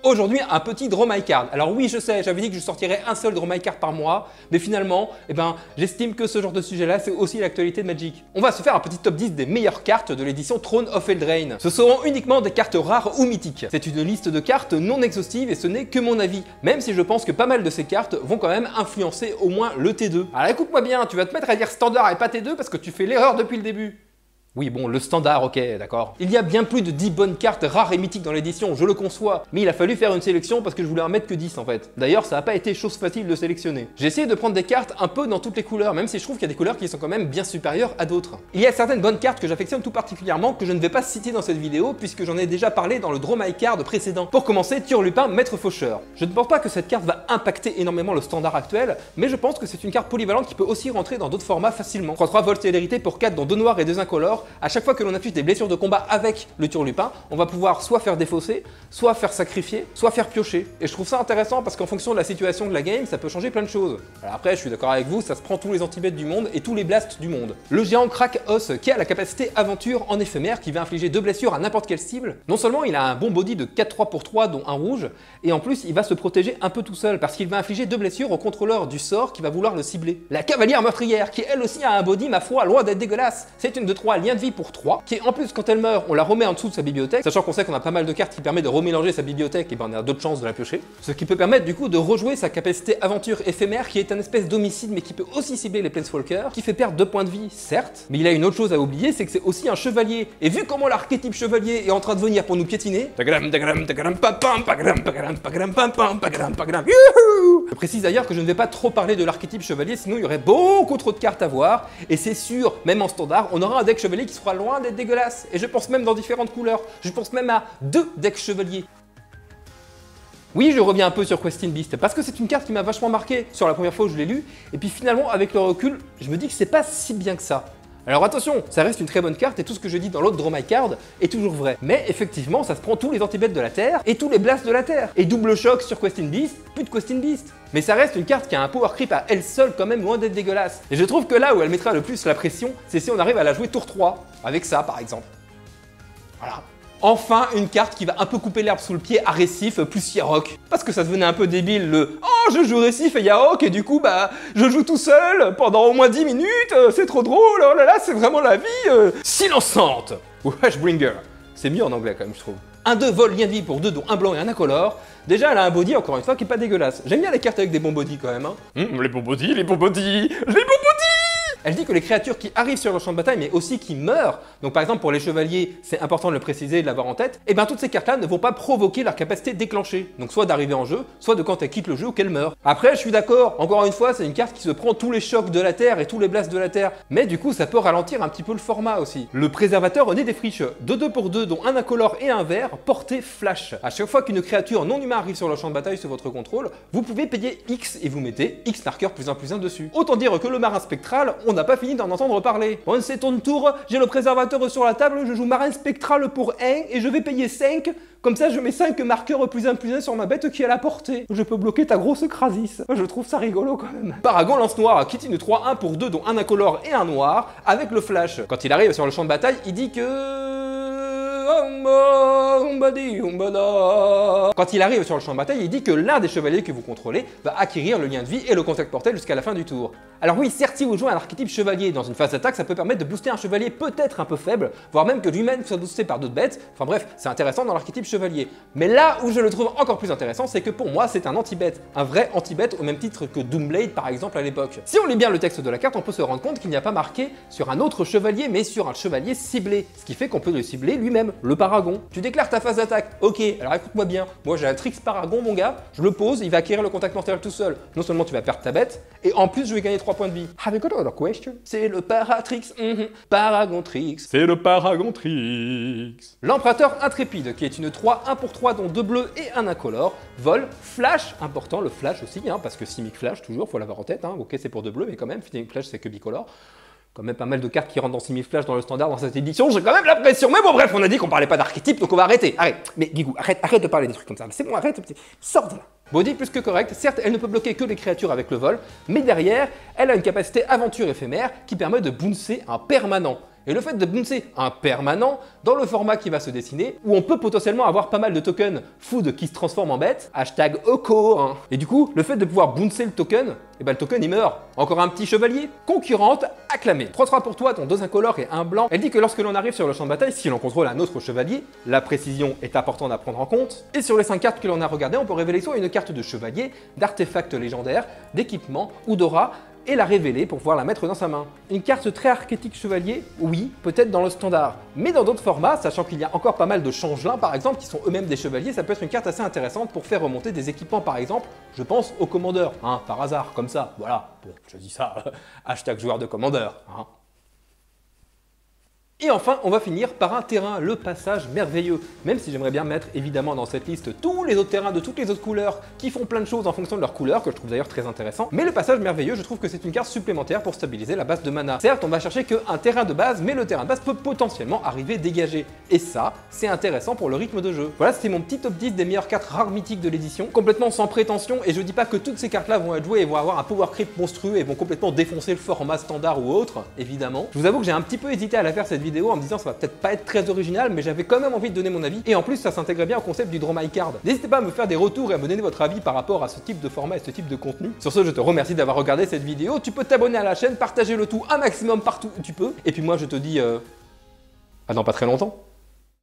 Aujourd'hui, un petit Draw My Card. Alors oui, je sais, j'avais dit que je sortirais un seul Draw My Card par mois, mais finalement, j'estime que ce genre de sujet-là, c'est aussi l'actualité de Magic. On va se faire un petit top 10 des meilleures cartes de l'édition Throne of Eldraine. Ce seront uniquement des cartes rares ou mythiques. C'est une liste de cartes non exhaustive et ce n'est que mon avis, même si je pense que pas mal de ces cartes vont quand même influencer au moins le T2. Alors écoute-moi bien, tu vas te mettre à dire standard et pas T2 parce que tu fais l'erreur depuis le début. Oui, bon, le standard, ok, d'accord. Il y a bien plus de 10 bonnes cartes rares et mythiques dans l'édition, je le conçois. Mais il a fallu faire une sélection parce que je voulais en mettre que 10 en fait. D'ailleurs, ça n'a pas été chose facile de sélectionner. J'ai essayé de prendre des cartes un peu dans toutes les couleurs, même si je trouve qu'il y a des couleurs qui sont quand même bien supérieures à d'autres. Il y a certaines bonnes cartes que j'affectionne tout particulièrement que je ne vais pas citer dans cette vidéo puisque j'en ai déjà parlé dans le Draw My Card précédent. Pour commencer, Turlupin, Maître Faucheur. Je ne pense pas que cette carte va impacter énormément le standard actuel, mais je pense que c'est une carte polyvalente qui peut aussi rentrer dans d'autres formats facilement. 3-3 vol célérité pour 4 dont 2 noirs et 2 incolores. À chaque fois que l'on des blessures de combat avec le Turlupin, on va pouvoir soit faire défausser, soit faire sacrifier, soit faire piocher. Et je trouve ça intéressant parce qu'en fonction de la situation de la game, ça peut changer plein de choses. Alors après, je suis d'accord avec vous, ça se prend tous les anti-bêtes du monde et tous les blasts du monde. Le géant Krak-Os, qui a la capacité aventure en éphémère, qui va infliger 2 blessures à n'importe quelle cible. Non seulement il a un bon body de 4-3 pour 3, dont un rouge, et en plus il va se protéger un peu tout seul, parce qu'il va infliger 2 blessures au contrôleur du sort qui va vouloir le cibler. La cavalière meurtrière, qui elle aussi a un body, ma foi, loin d'être dégueulasse. C'est une de 3 lien de vie pour 3, qui en plus quand elle meurt, on la remet en dessous de sa bibliothèque, sachant qu'on sait qu'on a pas mal de cartes qui permettent de remélanger sa bibliothèque, et on a d'autres chances de la piocher. Ce qui peut permettre du coup de rejouer sa capacité aventure éphémère, qui est un espèce d'homicide, mais qui peut aussi cibler les Planeswalkers, qui fait perdre 2 points de vie, certes, mais il a une autre chose à oublier, c'est que c'est aussi un chevalier. Et vu comment l'archétype chevalier est en train de venir pour nous piétiner, je précise d'ailleurs que je ne vais pas trop parler de l'archétype chevalier, sinon il y aurait beaucoup trop de cartes à voir, et c'est sûr, même en standard, on aura un deck chevalier qui sera loin d'être dégueulasse. Et je pense même dans différentes couleurs. Je pense même à 2 decks chevaliers. Oui, je reviens un peu sur Questing Beast, parce que c'est une carte qui m'a vachement marqué sur la première fois où je l'ai lue, et puis finalement, avec le recul, je me dis que c'est pas si bien que ça. Alors attention, ça reste une très bonne carte et tout ce que je dis dans l'autre Draw My Card est toujours vrai. Mais effectivement, ça se prend tous les anti-bêtes de la Terre et tous les blasts de la Terre. Et double choc sur Questing Beast, plus de Questing Beast. Mais ça reste une carte qui a un power creep à elle seule quand même loin d'être dégueulasse. Et je trouve que là où elle mettra le plus la pression, c'est si on arrive à la jouer tour 3, avec ça par exemple. Voilà. Enfin, une carte qui va un peu couper l'herbe sous le pied à Récif plus Yahok. Parce que ça devenait un peu débile le « Oh, je joue Récif et Yahok et du coup, je joue tout seul pendant au moins 10 minutes, c'est trop drôle, oh là là, c'est vraiment la vie silençante !» Ou « Hashbringer ». C'est mieux en anglais quand même, je trouve. Un 2 vol lien de vie pour 2 dont un blanc et un incolore. Déjà, elle a un body, encore une fois, qui est pas dégueulasse. J'aime bien les cartes avec des bons bodies quand même. Hein. Les bons bodies, les bons bodies, les bons bodies. Elle dit que les créatures qui arrivent sur le champ de bataille, mais aussi qui meurent, donc par exemple pour les chevaliers, c'est important de le préciser et de l'avoir en tête, et bien toutes ces cartes-là ne vont pas provoquer leur capacité déclenchée. Donc soit d'arriver en jeu, soit de quand elle quitte le jeu ou qu'elle meurt. Après, je suis d'accord, encore une fois, c'est une carte qui se prend tous les chocs de la Terre et tous les blasts de la Terre, mais du coup ça peut ralentir un petit peu le format aussi. Le préservateur au nez des friches, 2-2 pour 2, dont un incolore et un vert, portée flash. À chaque fois qu'une créature non humaine arrive sur le champ de bataille sous votre contrôle, vous pouvez payer X et vous mettez X marqueur +1/+1 dessus. Autant dire que le marin spectral, on n'a pas fini d'en entendre parler. Bon, c'est ton tour, j'ai le préservateur sur la table, je joue marin spectral pour 1 et je vais payer 5. Comme ça, je mets 5 marqueurs +1/+1 sur ma bête qui est à la portée. Je peux bloquer ta grosse crasis. Je trouve ça rigolo quand même. Paragon lance noir, Kitty 3-1 pour 2 dont un incolore et un noir avec le flash. Quand il arrive sur le champ de bataille, il dit que... Quand il arrive sur le champ de bataille, il dit que l'un des chevaliers que vous contrôlez va acquérir le lien de vie et le contact portel jusqu'à la fin du tour. Alors oui, certes, si vous jouez un archétype chevalier dans une phase d'attaque, ça peut permettre de booster un chevalier peut-être un peu faible, voire même que lui-même soit boosté par d'autres bêtes. Enfin bref, c'est intéressant dans l'archétype chevalier. Mais là où je le trouve encore plus intéressant, c'est que pour moi, c'est un anti-bête. Un vrai anti-bête au même titre que Doomblade par exemple à l'époque. Si on lit bien le texte de la carte, on peut se rendre compte qu'il n'y a pas marqué sur un autre chevalier, mais sur un chevalier ciblé. Ce qui fait qu'on peut le cibler lui-même, le paragon. Tu déclares ta phase d'attaque. Ok, alors écoute-moi bien. Moi j'ai un Trix paragon, mon gars. Je le pose, il va acquérir le contact mortel tout seul. Non seulement tu vas perdre ta bête, et en plus je vais gagner 3 points de vie. Have you got another question? C'est le Paratrix. Paragon Trix. C'est le Paragon Trix. L'empereur intrépide, qui est une 3-1 pour 3 dont 2 bleus et un incolore. Vol, flash, important le flash aussi, parce que Simic Flash, toujours, faut l'avoir en tête. Ok, c'est pour 2 bleus, mais quand même, Simic Flash c'est que bicolore. Quand même pas mal de cartes qui rentrent dans Simic Flash dans le standard dans cette édition, j'ai quand même l'impression. Mais bon bref, on a dit qu'on parlait pas d'archétype, donc on va arrêter. Arrête. Mais Guigou, arrête de parler des trucs comme ça. C'est bon, arrête. Sors de là. Body plus que correct, certes elle ne peut bloquer que les créatures avec le vol, mais derrière, elle a une capacité aventure éphémère qui permet de bouncer un permanent. Et le fait de bouncer un permanent dans le format qui va se dessiner, où on peut potentiellement avoir pas mal de tokens food qui se transforment en bêtes, hashtag Oko, hein. Et du coup, le fait de pouvoir bouncer le token, et ben le token il meurt. Encore un petit chevalier. Concurrente acclamée. 3-3 pour toi, ton 2 incolore et un blanc. Elle dit que lorsque l'on arrive sur le champ de bataille, si l'on contrôle un autre chevalier, la précision est importante à prendre en compte. Et sur les 5 cartes que l'on a regardées, on peut révéler soit une carte de chevalier, d'artefact légendaire, d'équipement ou d'aura, et la révéler pour pouvoir la mettre dans sa main. Une carte très archétype chevalier, oui, peut-être dans le standard, mais dans d'autres formats, sachant qu'il y a encore pas mal de changelins par exemple, qui sont eux-mêmes des chevaliers, ça peut être une carte assez intéressante pour faire remonter des équipements par exemple, je pense au commandeur, hein, par hasard, comme ça, voilà, bon, je dis ça, hashtag joueur de commandeur, hein. Et enfin, on va finir par un terrain, le passage merveilleux. Même si j'aimerais bien mettre évidemment dans cette liste tous les autres terrains de toutes les autres couleurs qui font plein de choses en fonction de leur couleur, que je trouve d'ailleurs très intéressant. Mais le passage merveilleux, je trouve que c'est une carte supplémentaire pour stabiliser la base de mana. Certes, on va chercher qu'un terrain de base, mais le terrain de base peut potentiellement arriver dégagé. Et ça, c'est intéressant pour le rythme de jeu. Voilà, c'était mon petit top 10 des meilleures cartes rares mythiques de l'édition, complètement sans prétention, et je dis pas que toutes ces cartes-là vont être jouées et vont avoir un power creep monstrueux et vont complètement défoncer le format standard ou autre, évidemment. Je vous avoue que j'ai un petit peu hésité à la faire cette vidéo en me disant ça va peut-être pas être très original, mais j'avais quand même envie de donner mon avis, et en plus ça s'intégrait bien au concept du Draw My Card. N'hésitez pas à me faire des retours et à me donner votre avis par rapport à ce type de format et ce type de contenu. Sur ce, je te remercie d'avoir regardé cette vidéo, tu peux t'abonner à la chaîne, partager le tout un maximum partout où tu peux, et puis moi je te dis à dans pas très longtemps.